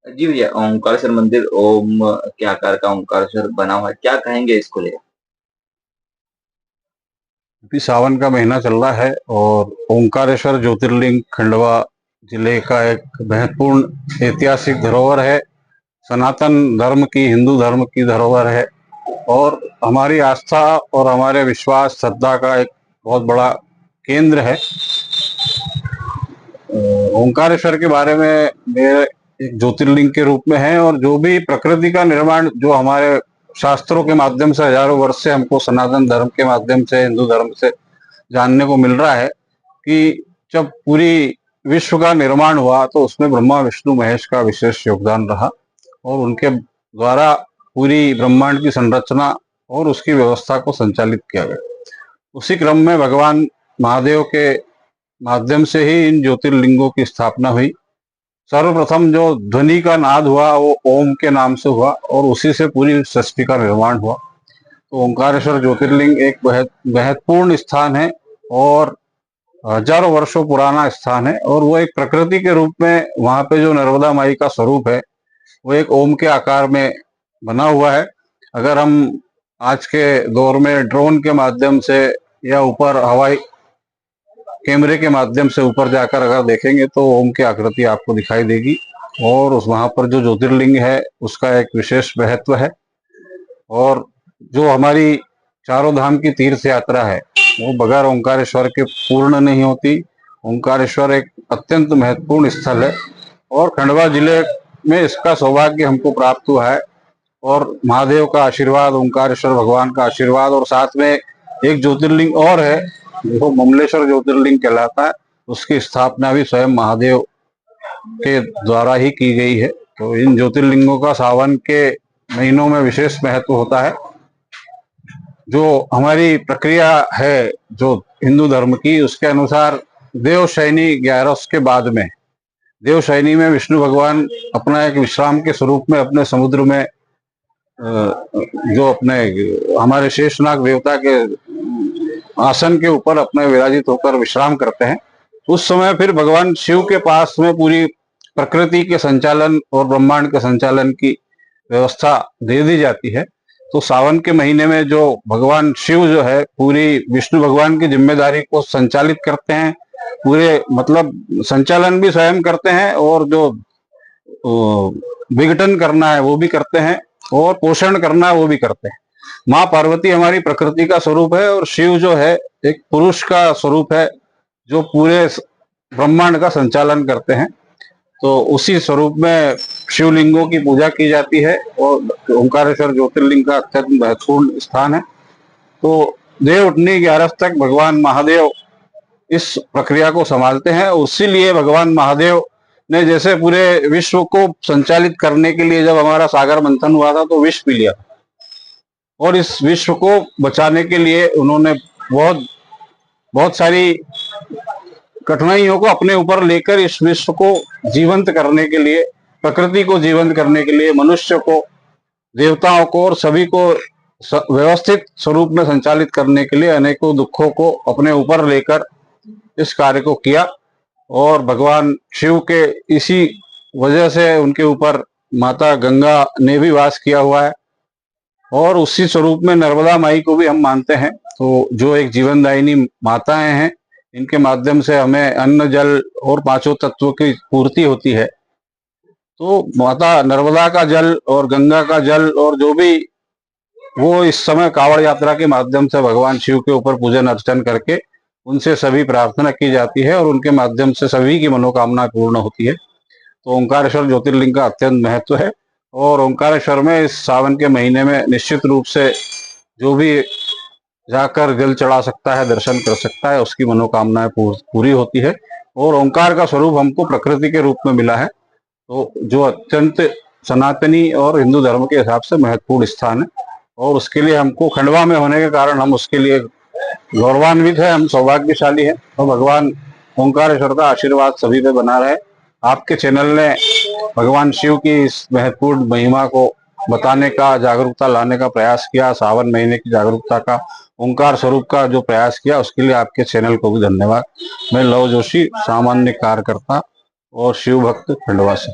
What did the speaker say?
जी भैया, ओंकारेश्वर मंदिर ओम के आकार का ओंकारेश्वर बना हुआ है। क्या कहेंगे इसको लेकर? अभी सावन का महीना चल रहा है और ओंकारेश्वर ज्योतिर्लिंग खंडवा जिले का एक महत्वपूर्ण ऐतिहासिक धरोहर है। सनातन धर्म की, हिंदू धर्म की धरोहर है और हमारी आस्था और हमारे विश्वास श्रद्धा का एक बहुत बड़ा केंद्र है। ओंकारेश्वर के बारे में मेरे एक ज्योतिर्लिंग के रूप में है, और जो भी प्रकृति का निर्माण जो हमारे शास्त्रों के माध्यम से हजारों वर्ष से हमको सनातन धर्म के माध्यम से, हिंदू धर्म से जानने को मिल रहा है कि जब पूरी विश्व का निर्माण हुआ तो उसमें ब्रह्मा विष्णु महेश का विशेष योगदान रहा और उनके द्वारा पूरी ब्रह्मांड की संरचना और उसकी व्यवस्था को संचालित किया गया। उसी क्रम में भगवान महादेव के माध्यम से ही इन ज्योतिर्लिंगों की स्थापना हुई। सर्वप्रथम जो ध्वनि का नाद हुआ वो ओम के नाम से हुआ और उसी से पूरी सृष्टि का निर्माण हुआ। तो ओंकारेश्वर ज्योतिर्लिंग एक बहुत महत्वपूर्ण स्थान है और हजारों वर्षों पुराना स्थान है, और वो एक प्रकृति के रूप में वहां पे जो नर्मदा माई का स्वरूप है वो एक ओम के आकार में बना हुआ है। अगर हम आज के दौर में ड्रोन के माध्यम से या ऊपर हवाई कैमरे के माध्यम से ऊपर जाकर अगर देखेंगे तो ओम की आकृति आपको दिखाई देगी, और उस वहां पर जो ज्योतिर्लिंग है उसका एक विशेष महत्व है। और जो हमारी चारों धाम की तीर्थ यात्रा है वो बगैर ओंकारेश्वर के पूर्ण नहीं होती। ओंकारेश्वर एक अत्यंत महत्वपूर्ण स्थल है और खंडवा जिले में इसका सौभाग्य हमको प्राप्त हुआ है। और महादेव का आशीर्वाद, ओंकारेश्वर भगवान का आशीर्वाद, और साथ में एक ज्योतिर्लिंग और है जो ममलेश्वर ज्योतिर्लिंग कहलाता है, उसकी स्थापना भी स्वयं महादेव के द्वारा ही की गई है। तो इन ज्योतिर्लिंगों का सावन के महीनों में विशेष महत्व होता है। जो हमारी प्रक्रिया है जो हिंदू धर्म की, उसके अनुसार देवशयनी 11 के बाद में, देवशयनी में विष्णु भगवान अपना एक विश्राम के स्वरूप में अपने समुद्र में जो अपने हमारे शेषनाग देवता के आसन के ऊपर अपने विराजित होकर विश्राम करते हैं। उस समय फिर भगवान शिव के पास में पूरी प्रकृति के संचालन और ब्रह्मांड के संचालन की व्यवस्था दे दी जाती है। तो सावन के महीने में जो भगवान शिव जो है पूरी विष्णु भगवान की जिम्मेदारी को संचालित करते हैं, पूरे मतलब संचालन भी स्वयं करते हैं और जो विघटन करना है वो भी करते हैं और पोषण करना है वो भी करते हैं। माँ पार्वती हमारी प्रकृति का स्वरूप है और शिव जो है एक पुरुष का स्वरूप है जो पूरे ब्रह्मांड का संचालन करते हैं। तो उसी स्वरूप में शिवलिंगों की पूजा की जाती है और ओंकारेश्वर ज्योतिर्लिंग का अत्यंत महत्वपूर्ण स्थान है। तो देवउठनी 11 तक भगवान महादेव इस प्रक्रिया को संभालते हैं। उसी लिए भगवान महादेव ने जैसे पूरे विश्व को संचालित करने के लिए जब हमारा सागर मंथन हुआ था तो विष पी लिया, और इस विश्व को बचाने के लिए उन्होंने बहुत बहुत सारी कठिनाइयों को अपने ऊपर लेकर इस विश्व को जीवंत करने के लिए, प्रकृति को जीवंत करने के लिए, मनुष्य को, देवताओं को और सभी को व्यवस्थित स्वरूप में संचालित करने के लिए अनेकों दुखों को अपने ऊपर लेकर इस कार्य को किया। और भगवान शिव के इसी वजह से उनके ऊपर माता गंगा ने भी वास किया हुआ है, और उसी स्वरूप में नर्मदा माई को भी हम मानते हैं। तो जो एक जीवनदायिनी माताएं हैं, इनके माध्यम से हमें अन्न जल और पांचों तत्वों की पूर्ति होती है। तो माता नर्मदा का जल और गंगा का जल और जो भी वो इस समय कावड़ यात्रा के माध्यम से भगवान शिव के ऊपर पूजन अर्चन करके उनसे सभी प्रार्थना की जाती है और उनके माध्यम से सभी की मनोकामना पूर्ण होती है। तो ओंकारेश्वर ज्योतिर्लिंग का अत्यंत महत्व है, और ओंकारेश्वर में इस सावन के महीने में निश्चित रूप से जो भी जाकर जल चढ़ा सकता है, दर्शन कर सकता है, उसकी मनोकामनाएं पूरी होती है। और ओंकार का स्वरूप हमको प्रकृति के रूप में मिला है, तो जो अत्यंत सनातनी और हिंदू धर्म के हिसाब से महत्वपूर्ण स्थान है, और उसके लिए हमको खंडवा में होने के कारण हम उसके लिए गौरवान्वित है, हम सौभाग्यशाली है। तो भगवान ओंकारेश्वर का आशीर्वाद सभी पे बना रहे। आपके चैनल ने भगवान शिव की इस महत्वपूर्ण महिमा को बताने का, जागरूकता लाने का प्रयास किया, सावन महीने की जागरूकता का, ओंकार स्वरूप का जो प्रयास किया, उसके लिए आपके चैनल को भी धन्यवाद। मैं लव जोशी, सामान्य कार्यकर्ता और शिव भक्त, खंडवा से।